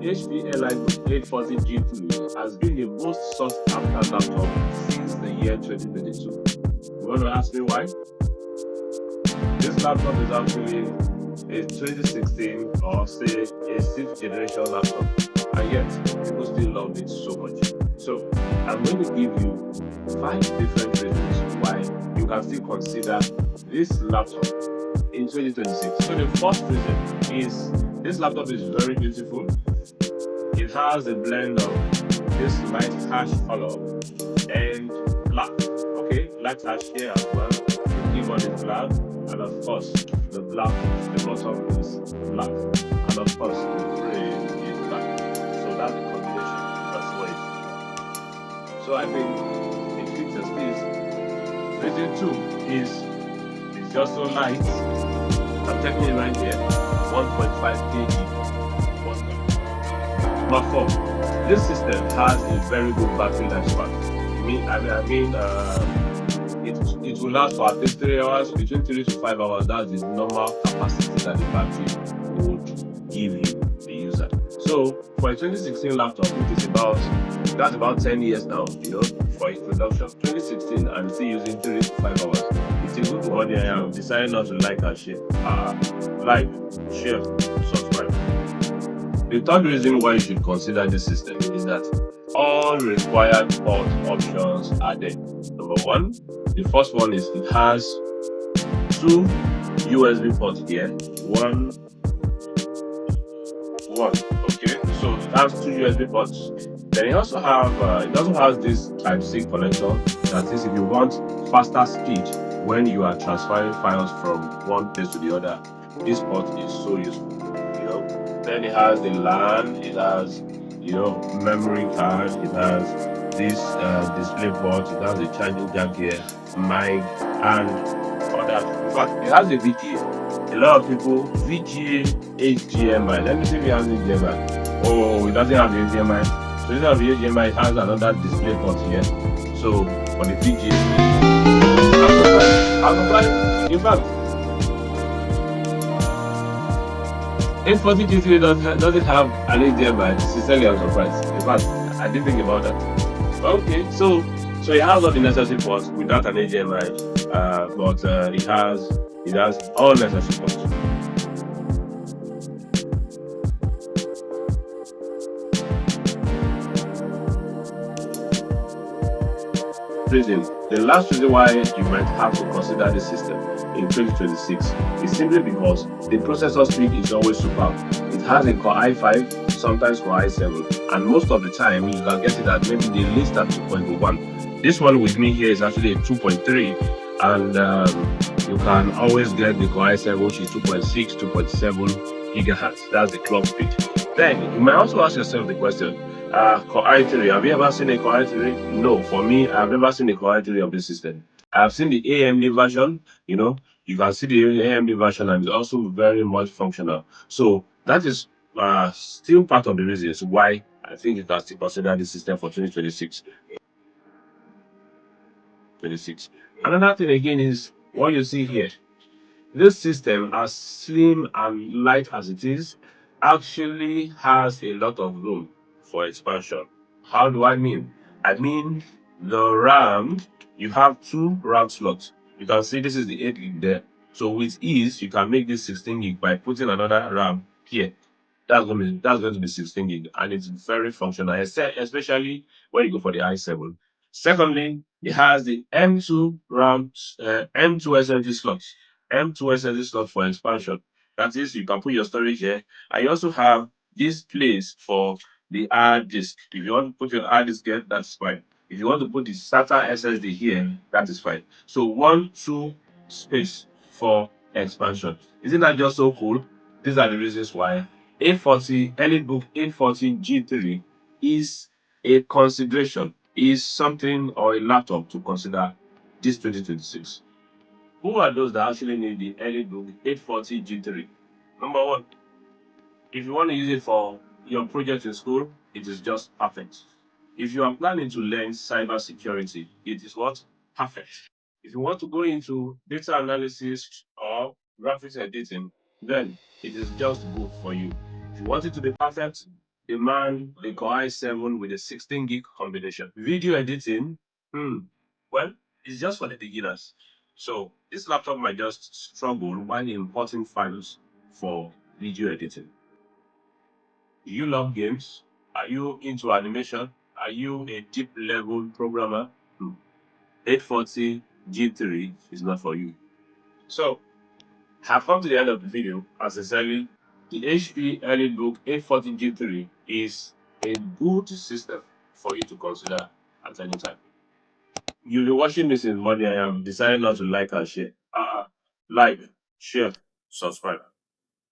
HP Elitebook 840G3 has been the most sought after laptop since the year 2022. You want to ask me why? This laptop is actually a 2016 or say a 6th generation laptop, and yet people still love it so much. So I'm going to give you 5 different reasons why you can still consider this laptop in 2026. So the first reason is this laptop is very beautiful. It has a blend of this light hash color and black. Okay, light hash here as well. The keyboard is black, and of course, the bottom is black, and of course, the frame is black. So that's the combination. That's what it is. So I think it fits as is. Reason two is it's just so light. I'm checking it right here, 1.5 kg. But for this system has a very good battery lifespan. It will last for at least 3 hours, between 3 to 5 hours. That's the normal capacity that the battery would give you, the user. So for a 2016 laptop, which is that's about 10 years now, for its production. 2016, I'm still using 3 to 5 hours. It's a good one. I am deciding not to like and share. Like, share, subscribe. The third reason why you should consider this system is that all required port options are there. Number one, the first one is it has 2 USB ports here. One. Okay, so it has 2 USB ports. Then it also has this Type-C connector. That is, if you want faster speed when you are transferring files from one place to the other, this port is so useful. Then it has the LAN, it has memory card, it has this display port, it has the charging jack here, mic, and all that. In fact, it has a VGA. A lot of people VGA HDMI. Let me see if it has HDMI. Oh, it doesn't have the HDMI. So instead of the HDMI, it has another display port here. So for the VGA, in fact, 840G3 doesn't have an HDMI. Sincerely, I'm surprised. In fact, I didn't think about that. Okay, so it has all the necessary ports without an HDMI, but it has all necessary ports. The last reason why you might have to consider this system in 2026 is simply because the processor speed is always superb. It has a Core i5, sometimes Core i7, and most of the time you can get it at maybe the least at 2.1. This one with me here is actually a 2.3, and you can always get the Core i7, which is 2.6, 2.7 gigahertz. That's the clock speed. Then you might also ask yourself the question, Core i3, have you ever seen a Core i3? No, for me, I've never seen a Core i3 of this system. I've seen the AMD version, you can see the AMD version, and it's also very much functional. So that is still part of the reasons why I think you can still consider this system for 2026. Another thing again is what you see here. This system, as slim and light as it is, actually has a lot of room for expansion. How do I mean? I mean the RAM, you have 2 RAM slots. You can see this is the 8 gig there. So with ease, you can make this 16 gig by putting another RAM here. That's going to be 16 gig, and it's very functional, especially when you go for the i7. Secondly, it has the M2 RAM, M2 SSD slots. M2 SSD slot for expansion. That is, you can put your storage here. And you also have this place for the hard disk. If you want to put your hard disk here, that's fine. If you want to put the SATA SSD here, that is fine. So 1, 2 space for expansion. Isn't that just so cool? These are the reasons why 840 Elitebook 840G3 is a consideration, is something or a laptop to consider this 2026. Who are those that actually need the Elitebook 840G3? Number one, if you want to use it for your project in school, it is just perfect. If you are planning to learn cyber security, it is what? Perfect. If you want to go into data analysis or graphics editing, then it is just good for you. If you want it to be perfect, demand the Core i7 with a 16 gig combination. Video editing, well, it's just for the beginners. So this laptop might just struggle while importing files for video editing. Do you love games? Are you into animation? Are you a deep level programmer? 840 G3 is not for you. So have come to the end of the video. As I said, the HP Elitebook 840 G3 is a good system for you to consider at any time. You'll be watching this in the morning. I am deciding not to like and share. Like, share, subscribe.